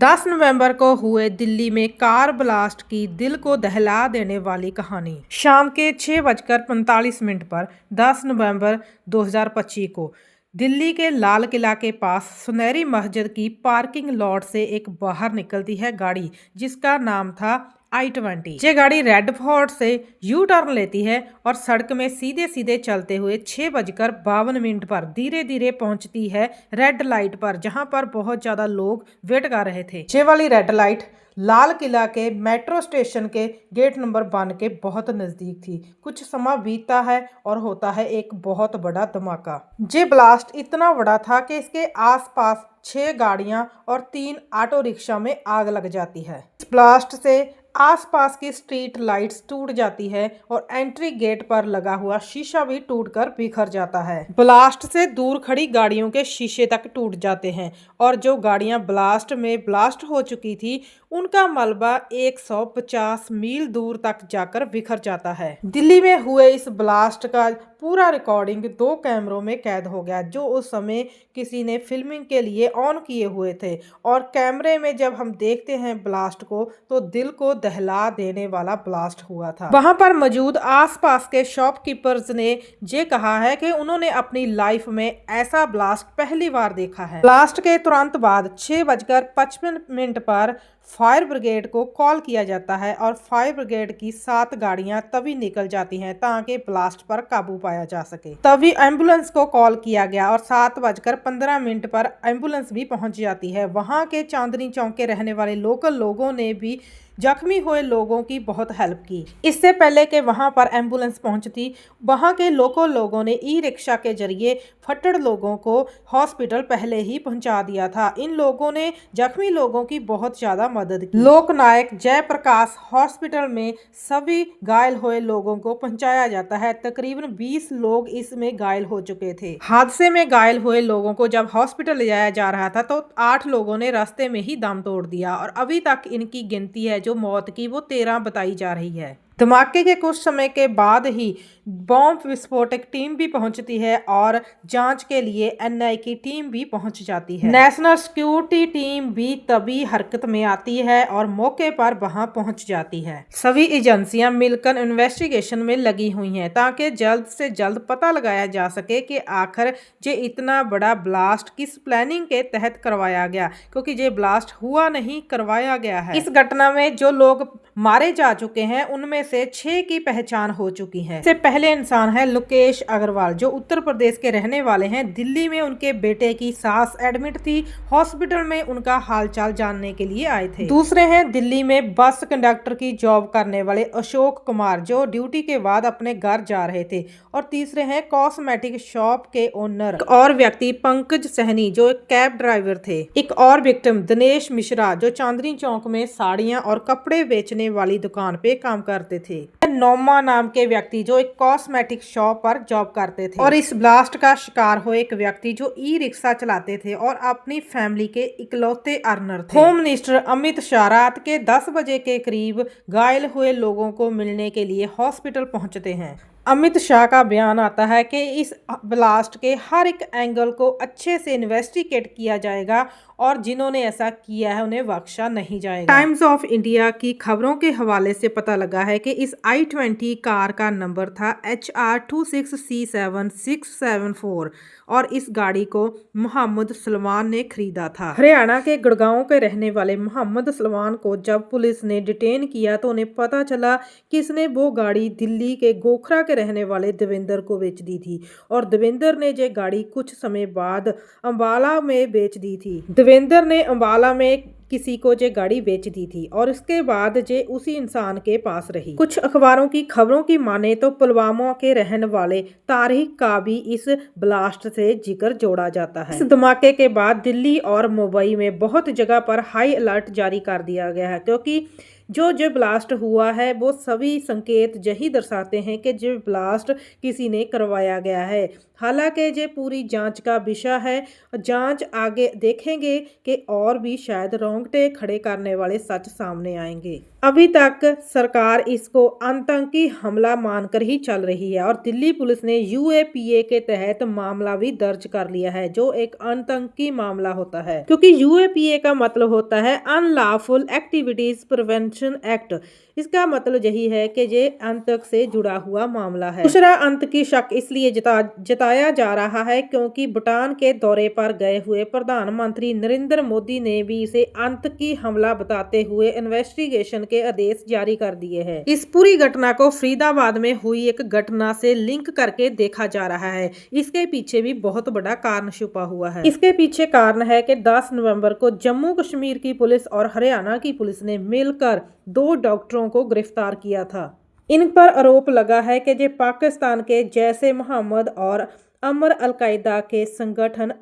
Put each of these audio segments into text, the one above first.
10 नवंबर को हुए दिल्ली में कार ब्लास्ट की दिल को दहला देने वाली कहानी। शाम के 6:45 पर 10 नवंबर 2025 को दिल्ली के लाल किला के पास सुनहरी मस्जिद की पार्किंग लॉट से एक बाहर निकलती है गाड़ी जिसका नाम था I-20। ये गाड़ी रेड फोर्ट से यू टर्न लेती है और सड़क में सीधे सीधे चलते हुए 6:52 पर धीरे धीरे पहुंचती है रेड लाइट पर, जहां पर बहुत ज्यादा लोग वेट कर रहे थे। ये वाली रेड लाइट लाल किला के मेट्रो स्टेशन के गेट नंबर 1 के बहुत नजदीक थी। कुछ समय बीतता है और होता है एक बहुत बड़ा धमाका। ये ब्लास्ट इतना बड़ा था कि इसके आसपास 6 गाड़ियां और 3 ऑटो रिक्शा में आग लग जाती है। इस ब्लास्ट से आसपास की स्ट्रीट लाइट्स टूट जाती है और एंट्री गेट पर लगा हुआ शीशा भी टूटकर बिखर जाता है। ब्लास्ट से दूर खड़ी गाड़ियों के शीशे तक टूट जाते हैं और जो गाड़ियां ब्लास्ट में ब्लास्ट हो चुकी थी उनका मलबा 150 मील दूर तक जाकर बिखर जाता है। दिल्ली में हुए इस ब्लास्ट का पूरा रिकॉर्डिंग 2 कैमरों में कैद हो गया जो उस समय किसी ने फिल्मिंग के लिए ऑन किए हुए थे, और कैमरे में जब हम देखते हैं ब्लास्ट को तो दिल को दहला देने वाला ब्लास्ट हुआ था। वहां पर मौजूद आसपास के शॉपकीपर्स ने ये कहा है कि उन्होंने अपनी लाइफ में ऐसा ब्लास्ट पहली बार देखा है। ब्लास्ट के तुरंत बाद 6:55 पर फायर ब्रिगेड को कॉल किया जाता है और फायर ब्रिगेड की 7 गाड़ियां तभी निकल जाती हैं ताकि ब्लास्ट पर काबू पाया जा सके। तभी एम्बुलेंस को कॉल किया गया और 7:15 पर एम्बुलेंस भी पहुंच जाती है। वहां के चांदनी चौक के रहने वाले लोकल लोगों ने भी जख्मी हुए लोगों की बहुत हेल्प की। इससे पहले कि वहां पर एम्बुलेंस पहुंचती, वहां के लोकल लोगों ने ई रिक्शा के जरिए फट्टड़ लोगों को हॉस्पिटल पहले ही पहुंचा दिया था। इन लोगों ने जख्मी लोगों की बहुत ज्यादा मदद की। लोकनायक जयप्रकाश हॉस्पिटल में सभी घायल हुए लोगों को पहुंचाया जाता है। तकरीबन 20 लोग इसमें घायल हो चुके थे। हादसे में घायल हुए लोगों को जब हॉस्पिटल ले जाया जा रहा था तो 8 लोगों ने रास्ते में ही दम तोड़ दिया और अभी तक इनकी गिनती है जो मौत की वो 13 बताई जा रही है। धमाके के कुछ समय के बाद ही बॉम्ब विस्फोटक टीम भी पहुंचती है और जांच के लिए एनआई की टीम भी पहुंच जाती है। नेशनल सिक्योरिटी टीम भी तभी हरकत में आती है और मौके पर वहां पहुंच जाती है। सभी एजेंसियां मिलकर इन्वेस्टिगेशन में लगी हुई हैं ताकि जल्द से जल्द पता लगाया जा सके कि आखिर ये इतना बड़ा ब्लास्ट किस प्लानिंग के तहत करवाया गया, क्योंकि ये ब्लास्ट हुआ नहीं, करवाया गया है। इस घटना में जो लोग मारे जा चुके हैं उनमें से 6 की पहचान हो चुकी है। इससे पहले इंसान है लोकेश अग्रवाल जो उत्तर प्रदेश के रहने वाले हैं। दिल्ली में उनके बेटे की सास एडमिट थी, हॉस्पिटल में उनका हालचाल जानने के लिए आए थे। दूसरे हैं दिल्ली में बस कंडक्टर की जॉब करने वाले अशोक कुमार जो ड्यूटी के बाद अपने घर जा रहे थे। और तीसरे हैं कॉस्मेटिक शॉप के ओनर और व्यक्ति पंकज सहनी जो एक कैब ड्राइवर थे। एक और विक्टिम दिनेश मिश्रा जो चांदनी चौक में साड़ियां और कपड़े बेचने वाली दुकान पे काम करते थे। नोमा नाम के व्यक्ति जो एक कॉस्मेटिक शॉप पर जॉब करते थे। और इस ब्लास्ट का शिकार हुए एक व्यक्ति जो ई रिक्शा चलाते थे और अपनी फैमिली के इकलौते अर्नर थे। होम मिनिस्टर अमित शाह रात के 10 बजे के करीब घायल हुए लोगों को मिलने के लिए हॉस्पिटल पहुंचते हैं। अमित शाह का बयान आता है कि इस ब्लास्ट के हर एक एंगल को अच्छे से इन्वेस्टिगेट किया जाएगा और जिन्होंने ऐसा किया है उन्हें बख्शा नहीं जाएगा। टाइम्स ऑफ इंडिया की खबरों के हवाले से पता लगा है कि इस I-20 कार का नंबर था HR 26C7674 और इस गाड़ी को मोहम्मद सलमान ने खरीदा था। हरियाणा के गुड़गांव के रहने वाले मोहम्मद सलमान को जब पुलिस ने डिटेन किया तो उन्हें पता चला कि इसने वो गाड़ी दिल्ली के गोखरा के रहने वाले देवेंद्र को बेच दी थी और देवेंद्र ने ये गाड़ी कुछ समय बाद अंबाला में बेच दी थी। देवेंद्र ने अंबाला में किसी को ये गाड़ी बेच दी थी और इसके बाद ये उसी इंसान के पास रही। कुछ अखबारों की खबरों की माने तो पुलवामा के रहने वाले तारिक का भी इस ब्लास्ट से जिक्र जोड़ा जाता है। इस धमाके के बाद दिल्ली और मुंबई में बहुत जगह पर हाई अलर्ट जारी कर दिया गया है क्योंकि जो ब्लास्ट हुआ है वो सभी संकेत यही दर्शाते हैं कि जो ब्लास्ट किसी ने करवाया गया है। हालांकि ये पूरी जांच का विषय है। जांच आगे देखेंगे कि और भी शायद रोंगटे खड़े करने वाले सच सामने आएंगे। अभी तक सरकार इसको आतंकी हमला मानकर ही चल रही है और दिल्ली पुलिस ने यूएपीए के तहत मामला भी दर्ज कर लिया है, जो एक आतंकी मामला होता है, क्योंकि यूएपीए का मतलब होता है अनलॉफुल एक्टिविटीज प्रिवेंशन एक्ट। इसका मतलब यही है कि ये आतंक से जुड़ा हुआ मामला है। दूसरा आतंकी शक इसलिए जताया जा रहा है क्योंकि भूटान के दौरे पर गए हुए प्रधानमंत्री नरेंद्र मोदी ने भी इसे आतंकी हमला बताते हुए इन्वेस्टिगेशन के आदेश जारी कर दिए हैं। इस पूरी घटना को फरीदाबाद में हुई एक घटना से लिंक करके देखा जा रहा है। इसके पीछे भी बहुत बड़ा कारण छुपा हुआ है। इसके पीछे कारण है कि 10 नवंबर को जम्मू कश्मीर की पुलिस और हरियाणा की पुलिस ने मिलकर 2 डॉक्टरों को गिरफ्तार किया था। इन पर आरोप लगा है कि ये पाकिस्तान के जैसे मोहम्मद और अमर अलकायदा के संगठन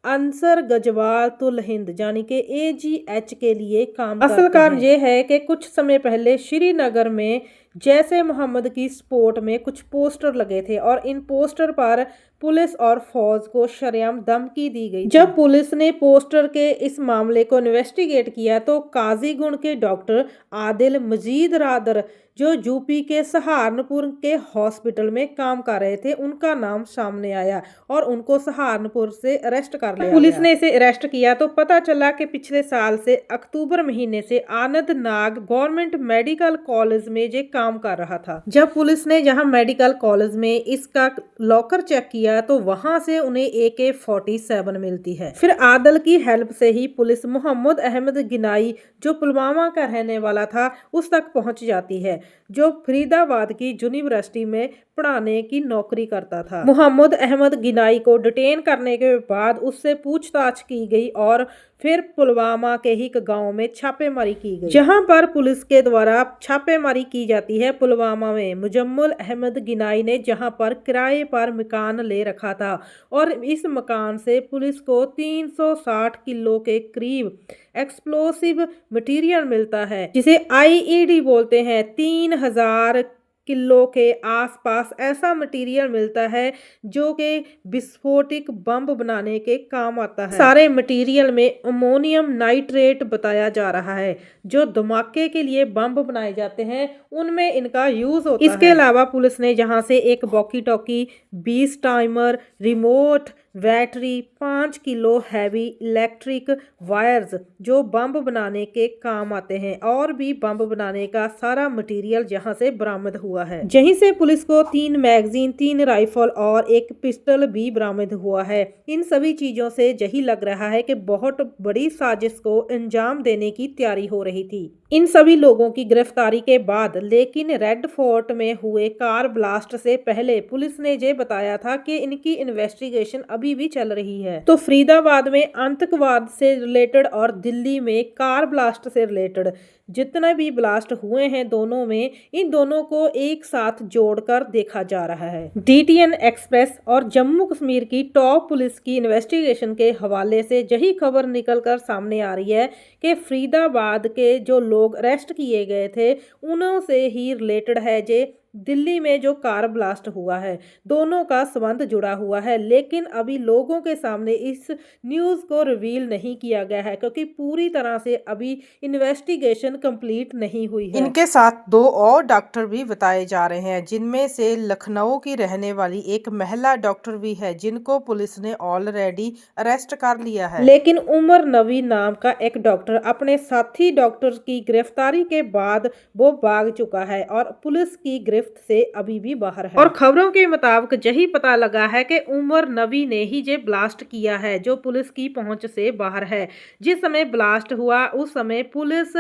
अंसर गजवातुल हिंद यानी कि AGH के लिए काम करते हैं। असल कारण ये है कि कुछ समय पहले श्रीनगर में जैसे मोहम्मद की सपोर्ट में कुछ पोस्टर लगे थे और इन पोस्टर पर पुलिस और फौज को शरेआम धमकी दी गई। जब पुलिस ने पोस्टर के इस मामले को इन्वेस्टिगेट किया तो काजीगुंड के डॉक्टर आदिल मजीद रादर, जो यूपी के सहारनपुर के हॉस्पिटल में काम कर रहे थे, उनका नाम सामने आया और उनको सहारनपुर से अरेस्ट कर लिया। पुलिस ने इसे अरेस्ट किया तो पता चला कि पिछले साल से अक्टूबर महीने से अनंतनाग गवर्नमेंट मेडिकल कॉलेज में ये काम कर रहा था। जब पुलिस ने यहाँ मेडिकल कॉलेज में इसका लॉकर चेक किया तो वहां से उन्हें AK-47 मिलती है। फिर आदल की हेल्प से ही पुलिस मोहम्मद अहमद गिनाई, जो पुलवामा का रहने वाला था, उस तक पहुंच जाती है, जो फरीदाबाद की यूनिवर्सिटी में पढ़ाने की नौकरी करता था। मोहम्मद अहमद गिनाई को डिटेन करने के बाद उससे पूछताछ की गई और फिर पुलवामा के ही गांव में छापेमारी की गई, जहां पर पुलिस के द्वारा छापेमारी की जाती है। पुलवामा में मुजम्मल अहमद गिनाई ने जहां पर किराए पर मकान ले रखा था और इस मकान से पुलिस को 360 किलो के करीब एक्सप्लोसिव मटेरियल मिलता है, जिसे IED बोलते हैं। 3000 किलो के आसपास ऐसा मटेरियल मिलता है जो कि विस्फोटक बम बनाने के काम आता है। सारे मटेरियल में अमोनियम नाइट्रेट बताया जा रहा है, जो धमाके के लिए बम बनाए जाते हैं उनमें इनका यूज होता है। इसके अलावा पुलिस ने यहाँ से एक walkie talkie, 20 timer, remote, battery, 5 kilo heavy electric wires जो बम बनाने के काम आते हैं, और भी बम बनाने का सारा मटेरियल यहाँ से बरामद हुआ है। यहीं से पुलिस को 3 मैगजीन, 3 राइफल और एक पिस्टल भी बरामद हुआ है। इन सभी चीजों से यही लग रहा है कि बहुत बड़ी साजिश को अंजाम देने की तैयारी हो रही थी। इन सभी लोगों की गिरफ्तारी के बाद, लेकिन रेड फोर्ट में हुए कार ब्लास्ट से पहले पुलिस ने ये बताया था कि इनकी इन्वेस्टिगेशन अभी भी चल रही है। तो फरीदाबाद में आतंकवाद से रिलेटेड और दिल्ली में कार ब्लास्ट से रिलेटेड जितने भी ब्लास्ट हुए हैं दोनों में, इन दोनों को एक साथ जोड़कर देखा जा रहा है। DTN एक्सप्रेस और जम्मू कश्मीर की टॉप पुलिस की इन्वेस्टिगेशन के हवाले से यही खबर निकलकर सामने आ रही है कि फरीदाबाद के जो लोग अरेस्ट किए गए थे उनों से ही रिलेटेड है जे दिल्ली में जो कार ब्लास्ट हुआ है, दोनों का संबंध जुड़ा हुआ है। लेकिन अभी लोगों के सामने इस न्यूज़ को रिवील नहीं किया गया है क्योंकि पूरी तरह से अभी इन्वेस्टिगेशन कंप्लीट नहीं हुई है। इनके साथ 2 और डॉक्टर भी बताए जा रहे हैं, जिनमें से लखनऊ की रहने वाली एक महिला डॉक्टर भी है, जिनको पुलिस ने ऑलरेडी अरेस्ट कर लिया है। लेकिन उमर नबी नाम का एक डॉक्टर अपने साथी डॉक्टर की गिरफ्तारी के बाद वो भाग चुका है और पुलिस की से अभी भी बाहर है। और खबरों के मुताबिक यही पता लगा है कि उमर नबी ने ही ये ब्लास्ट किया है, जो पुलिस की पहुंच से बाहर है। जिस समय ब्लास्ट हुआ उस समय पुलिस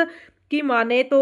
की माने तो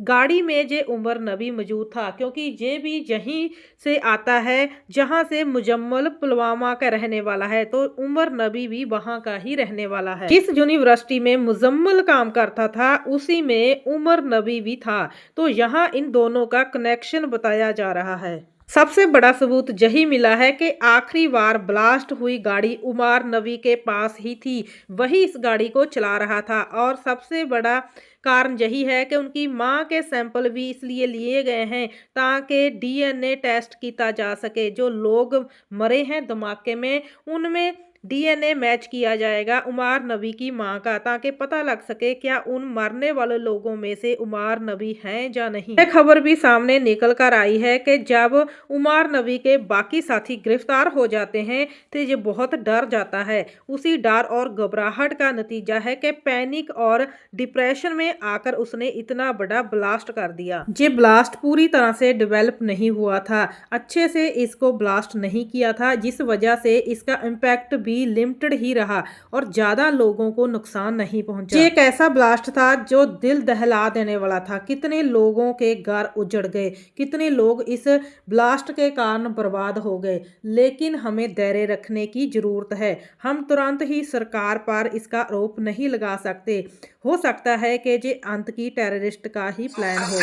गाड़ी में जे उमर नबी मौजूद था, क्योंकि ये भी यहीं से आता है जहां से मुजम्मल पुलवामा का रहने वाला है, तो उमर नबी भी वहां का ही रहने वाला है। जिस यूनिवर्सिटी में मुजम्मल काम करता था उसी में उमर नबी भी था, तो यहाँ इन दोनों का कनेक्शन बताया जा रहा है। सबसे बड़ा सबूत यही मिला है कि आखिरी बार ब्लास्ट हुई गाड़ी उमर नबी के पास ही थी, वही इस गाड़ी को चला रहा था। और सबसे बड़ा कारण यही है कि उनकी मां के सैंपल भी इसलिए लिए गए हैं ताकि डीएनए टेस्ट किया जा सके। जो लोग मरे हैं धमाके में, उनमें डीएनए मैच किया जाएगा उमर नबी की मां का, ताकि पता लग सके क्या उन मरने वाले लोगों में से उमर नबी हैं या नहीं। यह खबर भी सामने निकल कर आई है कि जब उमर नबी के बाकी साथी गिरफ्तार हो जाते हैं तो ये बहुत डर जाता है। उसी डर और घबराहट का नतीजा है कि पैनिक और डिप्रेशन में आकर उसने इतना बड़ा ब्लास्ट कर दिया। ये ब्लास्ट पूरी तरह से डेवलप नहीं हुआ था, अच्छे से इसको ब्लास्ट नहीं किया था, जिस वजह से इसका इम्पैक्ट भी लिमिटेड ही रहा और ज्यादा लोगों को नुकसान नहीं पहुंचा। ये एक ऐसा ब्लास्ट था जो दिल दहला देने वाला था। कितने लोगों के घर उजड़ गए, कितने लोग इस ब्लास्ट के कारण बर्बाद हो गए। लेकिन हमें धैर्य रखने की जरूरत है। हम तुरंत ही सरकार पर इसका आरोप नहीं लगा सकते। हो सकता है कि ये अंत की टेररिस्ट का ही प्लान हो।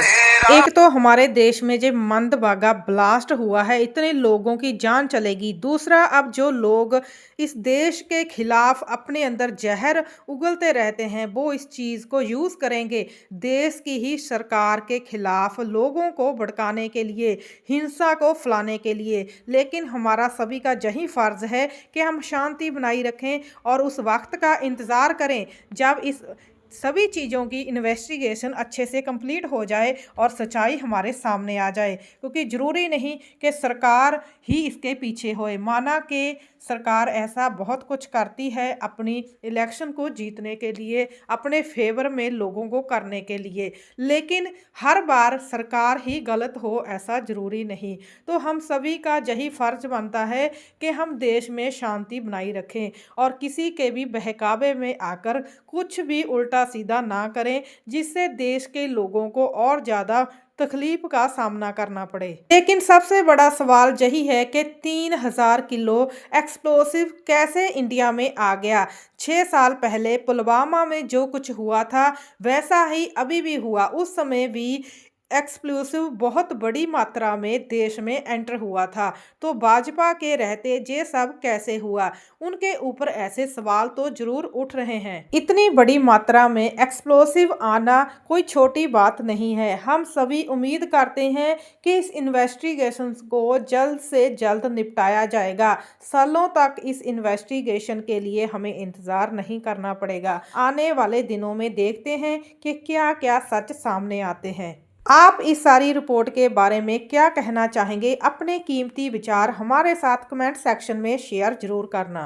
एक तो हमारे देश में जो मंदभागा ब्लास्ट हुआ है, इतने लोगों की जान चलेगी। दूसरा, अब जो लोग इस देश के खिलाफ अपने अंदर जहर उगलते रहते हैं, वो इस चीज़ को यूज़ करेंगे देश की ही सरकार के खिलाफ, लोगों को भड़काने के लिए, हिंसा को फैलाने के लिए। लेकिन हमारा सभी का यही फ़र्ज़ है कि हम शांति बनाई रखें और उस वक्त का इंतज़ार करें जब इस सभी चीज़ों की इन्वेस्टिगेशन अच्छे से कंप्लीट हो जाए और सच्चाई हमारे सामने आ जाए। क्योंकि ज़रूरी नहीं कि सरकार ही इसके पीछे होए। माना कि सरकार ऐसा बहुत कुछ करती है अपनी इलेक्शन को जीतने के लिए, अपने फेवर में लोगों को करने के लिए, लेकिन हर बार सरकार ही गलत हो ऐसा ज़रूरी नहीं। तो हम सभी का यही फ़र्ज़ बनता है कि हम देश में शांति बनाई रखें और किसी के भी बहकावे में आकर कुछ भी उल्टा सीधा ना करें, जिससे देश के लोगों को और ज़्यादा तकलीफ का सामना करना पड़े। लेकिन सबसे बड़ा सवाल यही है कि 3000 किलो एक्सप्लोसिव कैसे इंडिया में आ गया। 6 साल पहले पुलवामा में जो कुछ हुआ था वैसा ही अभी भी हुआ। उस समय भी एक्सप्लोसिव बहुत बड़ी मात्रा में देश में एंटर हुआ था। तो भाजपा के रहते ये सब कैसे हुआ, उनके ऊपर ऐसे सवाल तो जरूर उठ रहे हैं। इतनी बड़ी मात्रा में एक्सप्लोसिव आना कोई छोटी बात नहीं है। हम सभी उम्मीद करते हैं कि इस इन्वेस्टिगेशन को जल्द से जल्द निपटाया जाएगा। सालों तक इस इन्वेस्टिगेशन के लिए हमें इंतजार नहीं करना पड़ेगा। आने वाले दिनों में देखते हैं कि क्या क्या सच सामने आते हैं। आप इस सारी रिपोर्ट के बारे में क्या कहना चाहेंगे? अपने कीमती विचार हमारे साथ कमेंट सेक्शन में शेयर जरूर करना।